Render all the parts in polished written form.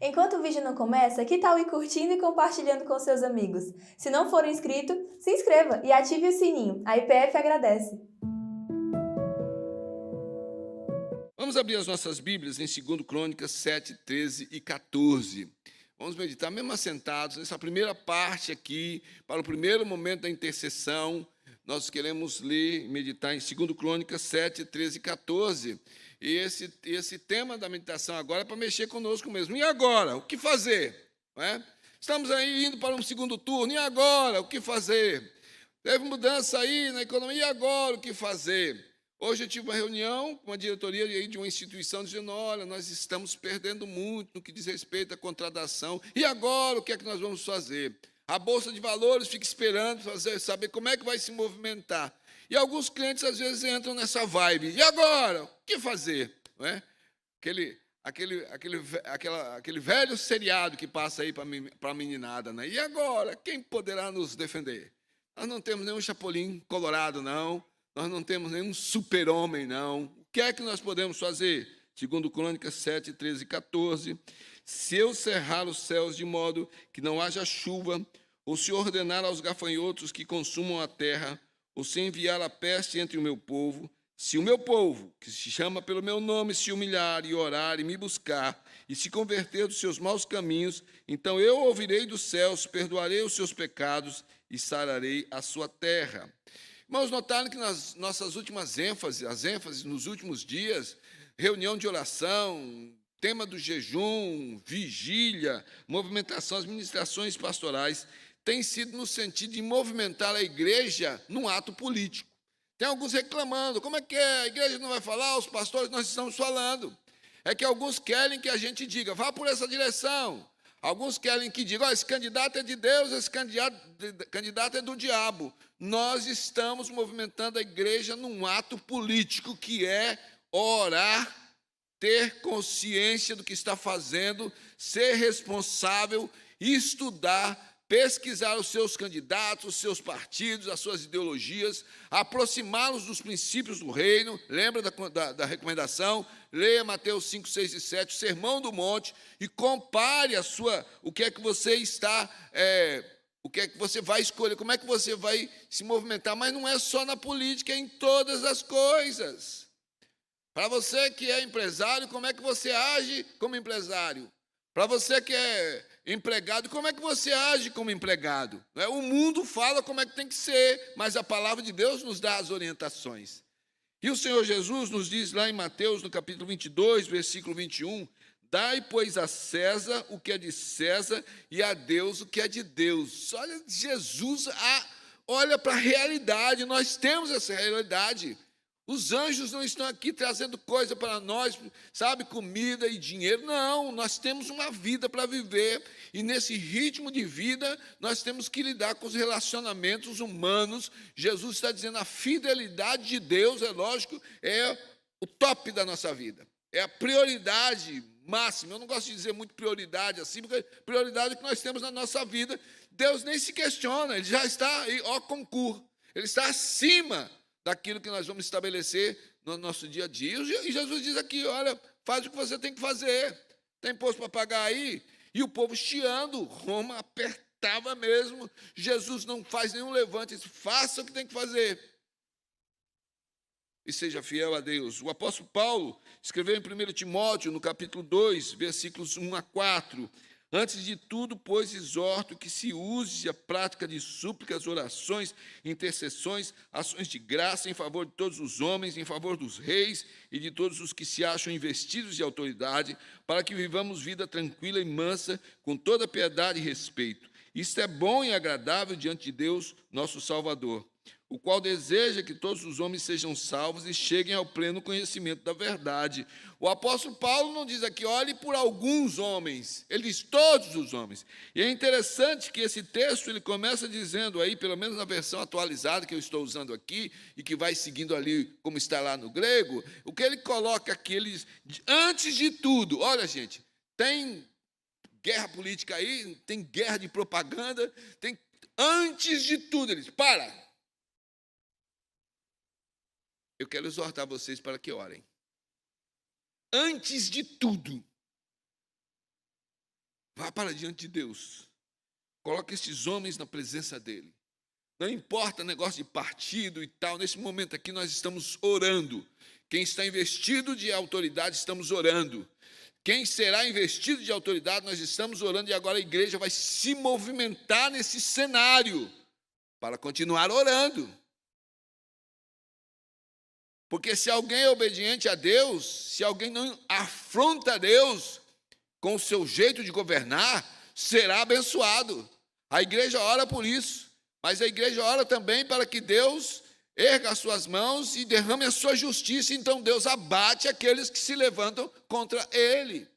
Enquanto o vídeo não começa, que tal ir curtindo e compartilhando com seus amigos? Se não for inscrito, se inscreva e ative o sininho. A IPF agradece. Vamos abrir as nossas Bíblias em 2 Crônicas 7, 13 e 14. Vamos meditar, mesmo assentados, nessa primeira parte aqui, para o primeiro momento da intercessão. Nós queremos ler e meditar em 2 Crônicas 7, 13 e 14. E esse tema da meditação agora é para mexer conosco mesmo. E agora? O que fazer? Não é? Estamos aí indo para um segundo turno. E agora? O que fazer? Teve mudança aí na economia. E agora? O que fazer? Hoje eu tive uma reunião com a diretoria de uma instituição dizendo, olha, nós estamos perdendo muito no que diz respeito à contratação. E agora, o que é que nós vamos fazer? A Bolsa de Valores fica esperando saber como é que vai se movimentar. E alguns clientes, às vezes, entram nessa vibe. E agora? O que fazer? Não é? Aquele velho seriado que passa aí para a meninada. Né? E agora? Quem poderá nos defender? Nós não temos nenhum chapolim colorado, não. Nós não temos nenhum super-homem, não. O que é que nós podemos fazer? 2 Crônicas 7, 13 e 14. Se eu cerrar os céus de modo que não haja chuva, ou se ordenar aos gafanhotos que consumam a terra, ou se enviar a peste entre o meu povo, se o meu povo, que se chama pelo meu nome, se humilhar e orar e me buscar, e se converter dos seus maus caminhos, então eu ouvirei dos céus, perdoarei os seus pecados e sararei a sua terra. Irmãos, notaram que nas nossas últimas ênfases, as ênfases nos últimos dias, reunião de oração, tema do jejum, vigília, movimentação, as ministrações pastorais, tem sido no sentido de movimentar a igreja num ato político. Tem alguns reclamando, como é que é? A igreja não vai falar, os pastores nós estamos falando. É que alguns querem que a gente diga, vá por essa direção. Alguns querem que diga, esse candidato é de Deus, esse candidato é do diabo. Nós estamos movimentando a igreja num ato político que é orar, ter consciência do que está fazendo, ser responsável, estudar, pesquisar os seus candidatos, os seus partidos, as suas ideologias, aproximá-los dos princípios do reino. Lembra da recomendação? Leia Mateus 5, 6 e 7, o Sermão do Monte, e compare o que é que você está, o que é que você vai escolher, como é que você vai se movimentar. Mas não é só na política, é em todas as coisas. Para você que é empresário, como é que você age como empresário? Para você que é empregado, como é que você age como empregado? O mundo fala como é que tem que ser, mas a palavra de Deus nos dá as orientações. E o Senhor Jesus nos diz lá em Mateus, no capítulo 22, versículo 21, dai, pois, a César o que é de César e a Deus o que é de Deus. Olha, Jesus olha para a realidade, nós temos essa realidade. Os anjos não estão aqui trazendo coisa para nós, sabe, comida e dinheiro. Não, nós temos uma vida para viver. E nesse ritmo de vida, nós temos que lidar com os relacionamentos humanos. Jesus está dizendo, a fidelidade de Deus, é lógico, é o top da nossa vida. É a prioridade máxima. Eu não gosto de dizer muito prioridade assim, porque prioridade que nós temos na nossa vida, Deus nem se questiona, Ele já está aí, ó concurso. Ele está acima daquilo que nós vamos estabelecer no nosso dia a dia. E Jesus diz aqui, olha, faz o que você tem que fazer. Tem imposto para pagar aí? E o povo chiando, Roma apertava mesmo. Jesus não faz nenhum levante, diz, faça o que tem que fazer. E seja fiel a Deus. O apóstolo Paulo escreveu em 1 Timóteo, no capítulo 2, versículos 1 a 4, antes de tudo, pois, exorto que se use a prática de súplicas, orações, intercessões, ações de graça em favor de todos os homens, em favor dos reis e de todos os que se acham investidos de autoridade, para que vivamos vida tranquila e mansa, com toda piedade e respeito. Isto é bom e agradável diante de Deus, nosso Salvador, o qual deseja que todos os homens sejam salvos e cheguem ao pleno conhecimento da verdade. O apóstolo Paulo não diz aqui, olhe por alguns homens, ele diz todos os homens. E é interessante que esse texto ele começa dizendo aí, pelo menos na versão atualizada que eu estou usando aqui, e que vai seguindo ali como está lá no grego, o que ele coloca aqui, ele diz, antes de tudo, olha gente, tem guerra política aí, tem guerra de propaganda, tem antes de tudo, ele diz, para! Eu quero exortar vocês para que orem. Antes de tudo. Vá para diante de Deus. Coloque esses homens na presença dele. Não importa negócio de partido e tal, nesse momento aqui nós estamos orando. Quem está investido de autoridade, estamos orando. Quem será investido de autoridade, nós estamos orando. E agora a igreja vai se movimentar nesse cenário para continuar orando. Porque se alguém é obediente a Deus, se alguém não afronta a Deus com o seu jeito de governar, será abençoado. A igreja ora por isso, mas a igreja ora também para que Deus erga as suas mãos e derrame a sua justiça. Então Deus abate aqueles que se levantam contra ele.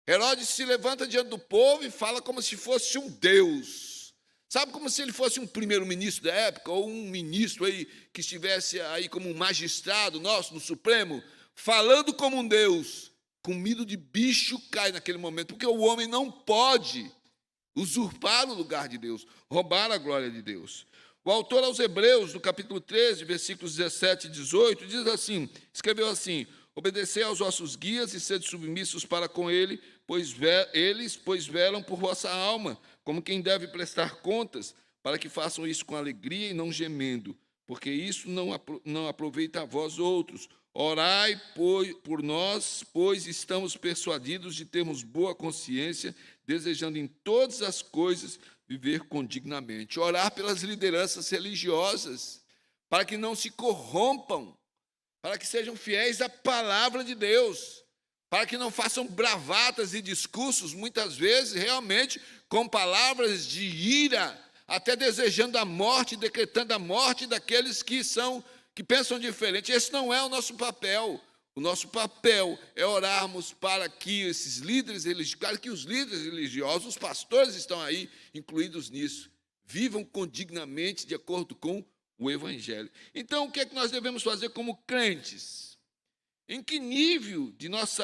Herodes se levanta diante do povo e fala como se fosse um Deus. Sabe, como se ele fosse um primeiro-ministro da época, ou um ministro aí que estivesse aí como um magistrado nosso no Supremo, falando como um Deus. Comido de bicho cai naquele momento, porque o homem não pode usurpar o lugar de Deus, roubar a glória de Deus. O autor aos Hebreus, no capítulo 13, versículos 17 e 18, diz assim, escreveu assim: obedecei aos vossos guias e sede submissos para com ele, pois velam por vossa alma, como quem deve prestar contas, para que façam isso com alegria e não gemendo, porque isso não aproveita a vós outros. Orai por nós, pois estamos persuadidos de termos boa consciência, desejando em todas as coisas viver condignamente. Orar pelas lideranças religiosas, para que não se corrompam, para que sejam fiéis à palavra de Deus, para que não façam bravatas e discursos, muitas vezes, realmente, com palavras de ira, até desejando a morte, decretando a morte daqueles que pensam diferente. Esse não é o nosso papel. O nosso papel é orarmos para que esses líderes religiosos, claro que os líderes religiosos, os pastores estão aí incluídos nisso, vivam condignamente de acordo com o Evangelho. Então, o que é que nós devemos fazer como crentes? Em que nível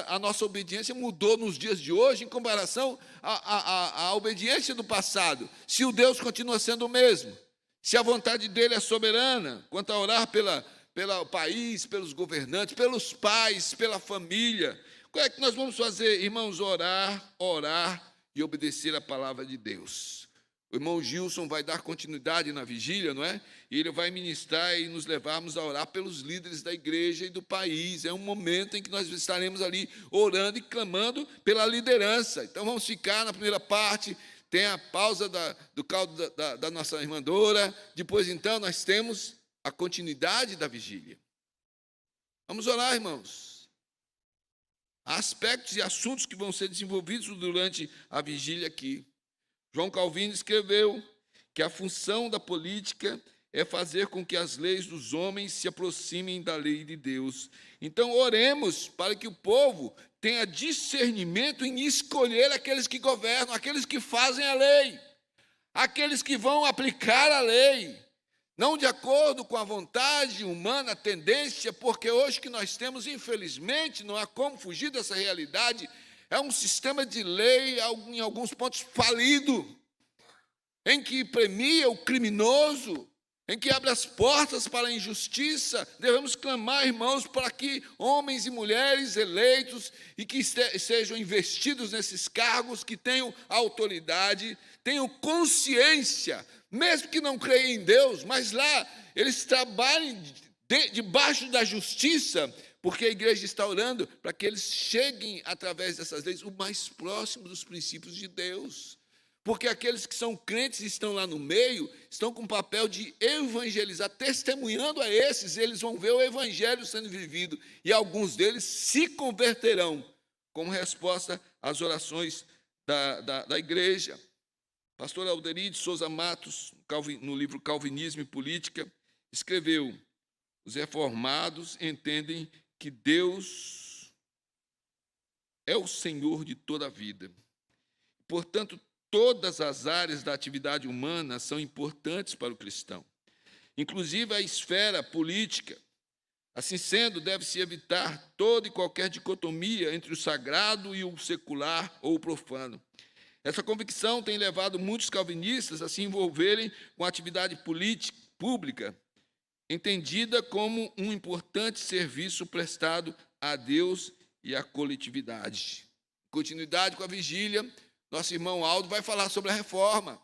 a nossa obediência mudou nos dias de hoje em comparação à obediência do passado? Se o Deus continua sendo o mesmo, se a vontade dele é soberana, quanto a orar pelo país, pelos governantes, pelos pais, pela família. O que é que nós vamos fazer, irmãos? Orar e obedecer a palavra de Deus. O irmão Gilson vai dar continuidade na vigília, não é? E ele vai ministrar e nos levarmos a orar pelos líderes da igreja e do país. É um momento em que nós estaremos ali orando e clamando pela liderança. Então vamos ficar na primeira parte, tem a pausa do caldo da nossa irmã Dora. Depois, então, nós temos a continuidade da vigília. Vamos orar, irmãos. Há aspectos e assuntos que vão ser desenvolvidos durante a vigília aqui. João Calvino escreveu que a função da política é fazer com que as leis dos homens se aproximem da lei de Deus. Então, oremos para que o povo tenha discernimento em escolher aqueles que governam, aqueles que fazem a lei, aqueles que vão aplicar a lei, não de acordo com a vontade humana, a tendência, porque hoje que nós temos, infelizmente, não há como fugir dessa realidade, é um sistema de lei, em alguns pontos, falido, em que premia o criminoso, em que abre as portas para a injustiça. Devemos clamar, irmãos, para que homens e mulheres eleitos e que sejam investidos nesses cargos, que tenham autoridade, tenham consciência, mesmo que não creiam em Deus, mas lá eles trabalhem debaixo da justiça, porque a igreja está orando para que eles cheguem, através dessas leis, o mais próximo dos princípios de Deus. Porque aqueles que são crentes e estão lá no meio, estão com o papel de evangelizar, testemunhando a esses, eles vão ver o evangelho sendo vivido, e alguns deles se converterão, como resposta às orações da igreja. Pastor Alderir de Souza Matos, no livro Calvinismo e Política, escreveu: os reformados entendem que Deus é o Senhor de toda a vida. Portanto, todas as áreas da atividade humana são importantes para o cristão, inclusive a esfera política. Assim sendo, deve-se evitar toda e qualquer dicotomia entre o sagrado e o secular ou o profano. Essa convicção tem levado muitos calvinistas a se envolverem com a atividade política pública, entendida como um importante serviço prestado a Deus e à coletividade. Continuidade com a vigília, Nosso irmão Aldo vai falar sobre a reforma.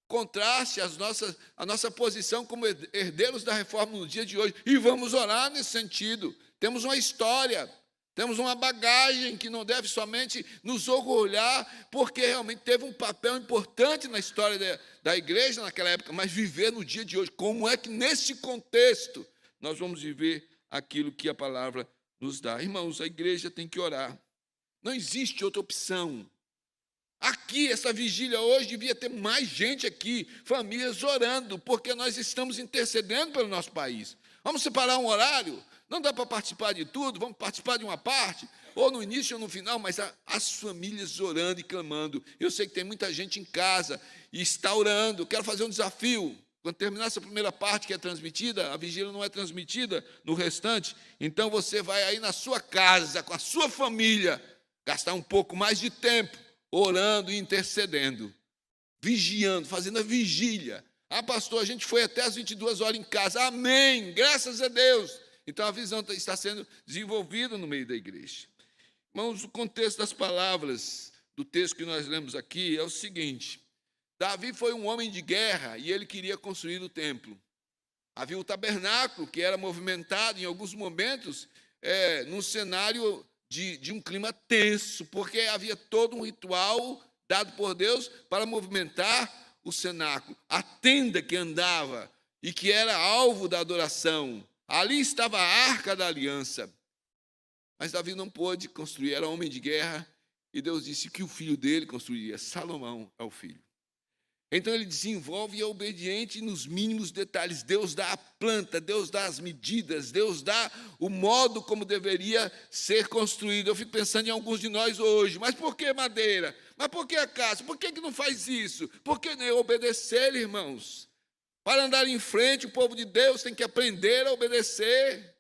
Contraste a nossa posição como herdeiros da reforma no dia de hoje. E vamos orar nesse sentido. Temos uma história, temos uma bagagem que não deve somente nos orgulhar, porque realmente teve um papel importante na história da igreja naquela época, mas viver no dia de hoje. Como é que, nesse contexto, nós vamos viver aquilo que a palavra nos dá? Irmãos, a igreja tem que orar. Não existe outra opção. Aqui, essa vigília hoje, devia ter mais gente aqui, famílias orando, porque nós estamos intercedendo pelo nosso país. Vamos separar um horário? Não dá para participar de tudo, vamos participar de uma parte, ou no início ou no final, mas as famílias orando e clamando. Eu sei que tem muita gente em casa e está orando. Quero fazer um desafio. Quando terminar essa primeira parte que é transmitida, a vigília não é transmitida no restante, então você vai aí na sua casa, com a sua família, gastar um pouco mais de tempo, orando e intercedendo, vigiando, fazendo a vigília. Ah, pastor, a gente foi até as 22 horas em casa. Amém, graças a Deus. Então, a visão está sendo desenvolvida no meio da igreja. Irmãos, o contexto das palavras do texto que nós lemos aqui é o seguinte: Davi foi um homem de guerra e ele queria construir o templo. Havia o tabernáculo, que era movimentado em alguns momentos, num cenário de um clima tenso, porque havia todo um ritual dado por Deus para movimentar o cenáculo, a tenda que andava e que era alvo da adoração. Ali estava a arca da aliança. Mas Davi não pôde construir, era homem de guerra, e Deus disse que o filho dele construiria. Salomão é o filho. Então ele desenvolve e é obediente nos mínimos detalhes. Deus dá a planta, Deus dá as medidas, Deus dá o modo como deveria ser construído. Eu fico pensando em alguns de nós hoje. Mas por que madeira? Mas por que a casa? Por que não faz isso? Por que não obedecer, irmãos? Para andar em frente, o povo de Deus tem que aprender a obedecer.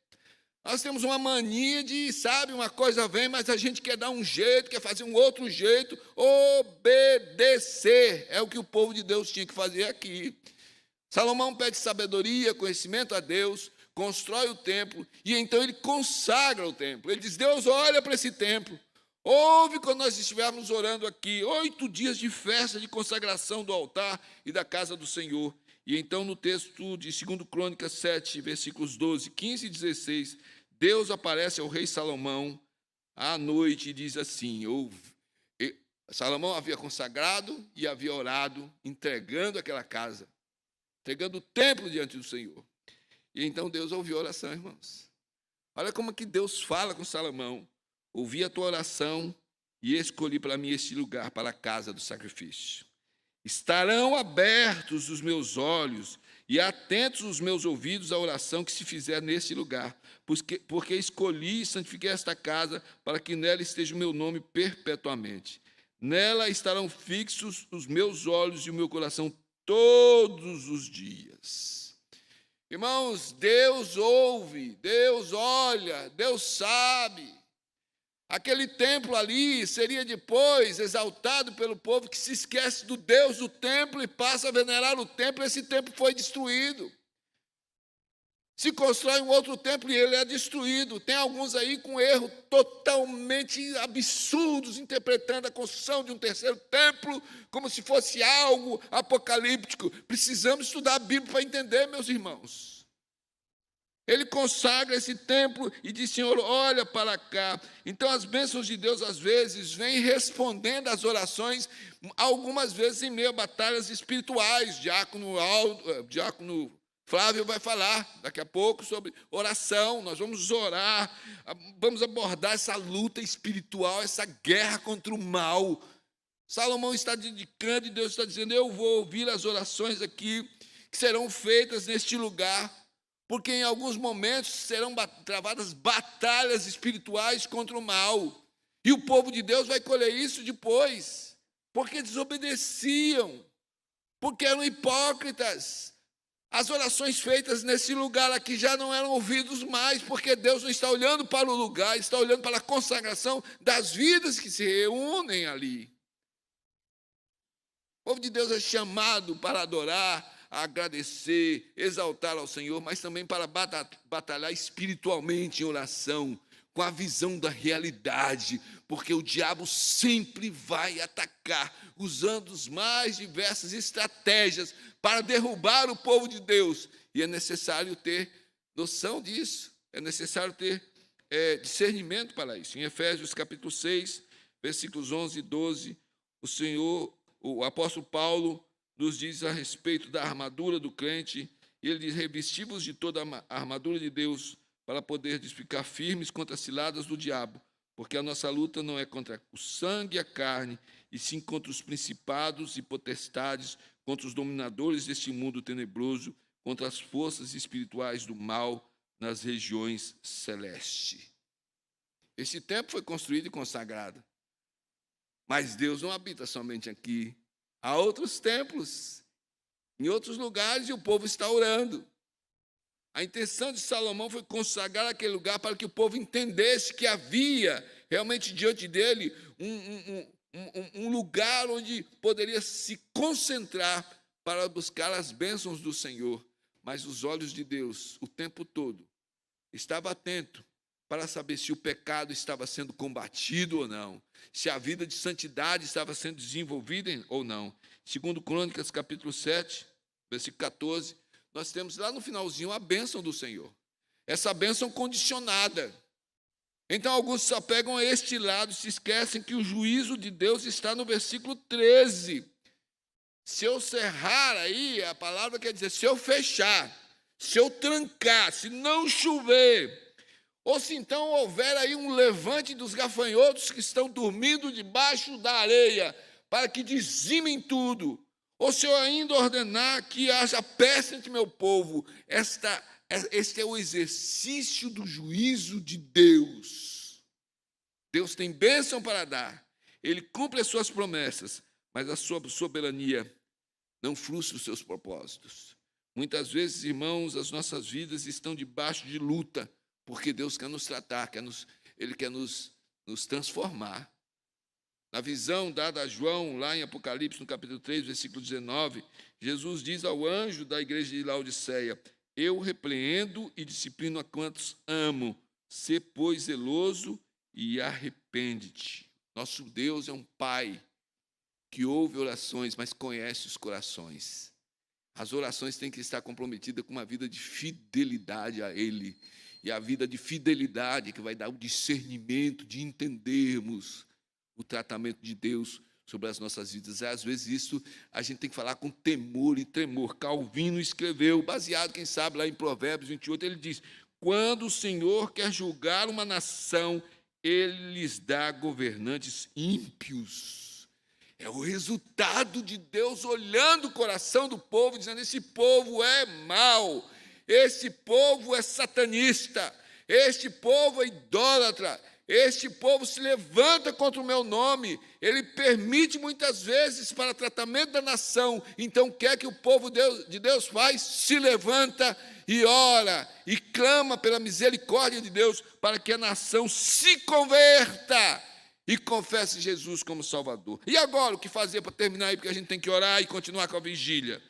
Nós temos uma mania de, sabe, uma coisa vem, mas a gente quer dar um jeito, quer fazer um outro jeito. Obedecer é o que o povo de Deus tinha que fazer aqui. Salomão pede sabedoria, conhecimento a Deus, constrói o templo, e então ele consagra o templo. Ele diz: Deus, olha para esse templo. Ouve quando nós estivermos orando aqui, 8 dias de festa de consagração do altar e da casa do Senhor. E então, no texto de 2 Crônicas 7, versículos 12, 15 e 16, Deus aparece ao rei Salomão à noite e diz assim: Salomão havia consagrado e havia orado, entregando aquela casa, entregando o templo diante do Senhor. E então Deus ouviu a oração, irmãos. Olha como que Deus fala com Salomão: ouvi a tua oração e escolhi para mim este lugar, para a casa do sacrifício. Estarão abertos os meus olhos e atentos os meus ouvidos à oração que se fizer neste lugar, porque escolhi e santifiquei esta casa para que nela esteja o meu nome perpetuamente. Nela estarão fixos os meus olhos e o meu coração todos os dias. Irmãos, Deus ouve, Deus olha, Deus sabe. Aquele templo ali seria depois exaltado pelo povo que se esquece do Deus do templo e passa a venerar o templo. Esse templo foi destruído. Se constrói um outro templo e ele é destruído. Tem alguns aí com erros totalmente absurdos, interpretando a construção de um terceiro templo como se fosse algo apocalíptico. Precisamos estudar a Bíblia para entender, meus irmãos. Ele consagra esse templo e diz: Senhor, olha para cá. Então, as bênçãos de Deus, às vezes, vêm respondendo às orações, algumas vezes em meio a batalhas espirituais. Diácono Flávio vai falar daqui a pouco sobre oração. Nós vamos orar, vamos abordar essa luta espiritual, essa guerra contra o mal. Salomão está dedicando e Deus está dizendo: eu vou ouvir as orações aqui, que serão feitas neste lugar. Porque em alguns momentos serão travadas batalhas espirituais contra o mal. E o povo de Deus vai colher isso depois. Porque desobedeciam. Porque eram hipócritas. As orações feitas nesse lugar aqui já não eram ouvidas mais, porque Deus não está olhando para o lugar, está olhando para a consagração das vidas que se reúnem ali. O povo de Deus é chamado para adorar, agradecer, exaltar ao Senhor, mas também para batalhar espiritualmente em oração, com a visão da realidade, porque o diabo sempre vai atacar, usando as mais diversas estratégias para derrubar o povo de Deus. E é necessário ter noção disso, é necessário ter discernimento para isso. Em Efésios capítulo 6, versículos 11 e 12, o apóstolo Paulo nos diz a respeito da armadura do crente, e ele diz: revesti-vos de toda a armadura de Deus, para poder ficar firmes contra as ciladas do diabo, porque a nossa luta não é contra o sangue e a carne, e sim contra os principados e potestades, contra os dominadores deste mundo tenebroso, contra as forças espirituais do mal nas regiões celestes. Esse templo foi construído e consagrado, mas Deus não habita somente aqui. Há outros templos, em outros lugares, e o povo está orando. A intenção de Salomão foi consagrar aquele lugar para que o povo entendesse que havia realmente diante dele um lugar onde poderia se concentrar para buscar as bênçãos do Senhor. Mas os olhos de Deus, o tempo todo, estavam atentos para saber se o pecado estava sendo combatido ou não, se a vida de santidade estava sendo desenvolvida ou não. Segundo Crônicas, capítulo 7, versículo 14, nós temos lá no finalzinho a bênção do Senhor. Essa bênção condicionada. Então, alguns só pegam a este lado e se esquecem que o juízo de Deus está no versículo 13. Se eu cerrar aí, a palavra quer dizer, se eu fechar, se eu trancar, se não chover, ou se então houver aí um levante dos gafanhotos que estão dormindo debaixo da areia, para que dizimem tudo, ou se eu ainda ordenar que haja peste entre meu povo, este é o exercício do juízo de Deus. Deus tem bênção para dar, Ele cumpre as suas promessas, mas a sua soberania não frustra os seus propósitos. Muitas vezes, irmãos, as nossas vidas estão debaixo de luta, porque Deus quer nos tratar, Ele quer nos transformar. Na visão dada a João, lá em Apocalipse, no capítulo 3, versículo 19, Jesus diz ao anjo da igreja de Laodiceia: eu repreendo e disciplino a quantos amo, sê, pois, zeloso e arrepende-te. Nosso Deus é um Pai que ouve orações, mas conhece os corações. As orações têm que estar comprometidas com uma vida de fidelidade a Ele. E a vida de fidelidade que vai dar o discernimento de entendermos o tratamento de Deus sobre as nossas vidas. Às vezes isso a gente tem que falar com temor e tremor. Calvino escreveu, baseado, quem sabe, lá em Provérbios 28, ele diz: quando o Senhor quer julgar uma nação, Ele lhes dá governantes ímpios. É o resultado de Deus olhando o coração do povo, dizendo: esse povo é mau, esse povo é satanista, este povo é idólatra, este povo se levanta contra o meu nome. Ele permite muitas vezes para tratamento da nação. Então, quer que o povo de Deus faz? Se levanta e ora e clama pela misericórdia de Deus para que a nação se converta e confesse Jesus como Salvador. E agora, o que fazer para terminar aí? Porque a gente tem que orar e continuar com a vigília.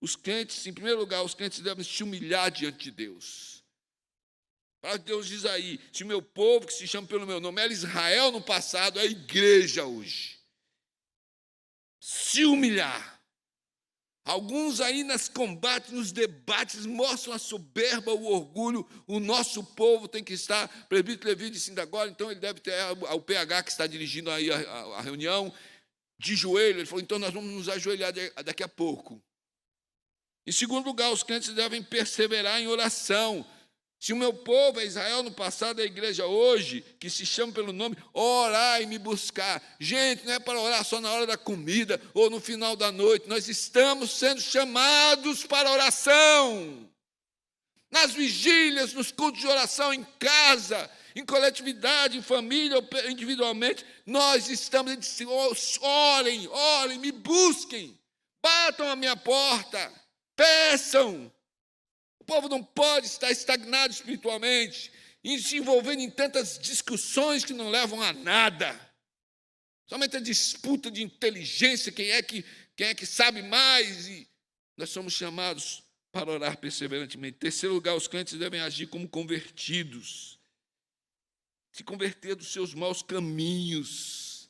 Os crentes, em primeiro lugar, os crentes devem se humilhar diante de Deus. Deus diz aí: se o meu povo, que se chama pelo meu nome, era Israel no passado, é a igreja hoje. Se humilhar. Alguns aí nos combates, nos debates, mostram a soberba, o orgulho. O nosso povo tem que estar, o presbítero Levi disse ainda agora, então ele deve ter o PH que está dirigindo aí a reunião, de joelho. Ele falou: então nós vamos nos ajoelhar daqui a pouco. Em segundo lugar, os crentes devem perseverar em oração. Se o meu povo é Israel no passado, é a igreja hoje, que se chama pelo nome, orar e me buscar. Gente, não é para orar só na hora da comida ou no final da noite. Nós estamos sendo chamados para oração. Nas vigílias, nos cultos de oração, em casa, em coletividade, em família ou individualmente, nós estamos dizendo: orem, orem, me busquem, batam a minha porta, peçam. O povo não pode estar estagnado espiritualmente e se envolvendo em tantas discussões que não levam a nada. Somente a disputa de inteligência, quem é que sabe mais. E nós somos chamados para orar perseverantemente. Em terceiro lugar, os crentes devem agir como convertidos. se converter dos seus maus caminhos.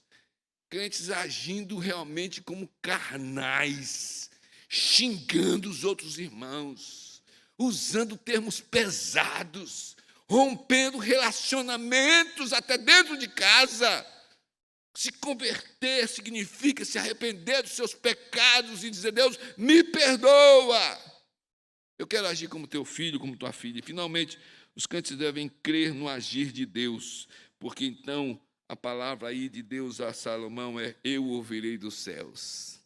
Crentes agindo realmente como carnais, xingando os outros irmãos, usando termos pesados, rompendo relacionamentos até dentro de casa. Se converter significa se arrepender dos seus pecados e dizer: Deus, me perdoa. Eu quero agir como teu filho, como tua filha. E, finalmente, os crentes devem crer no agir de Deus, porque então a palavra aí de Deus a Salomão é: eu ouvirei dos céus,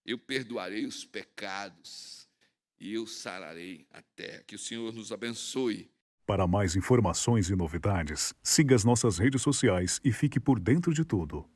eu perdoarei os pecados e eu sararei a terra. Que o Senhor nos abençoe. Para mais informações e novidades, siga as nossas redes sociais e fique por dentro de tudo.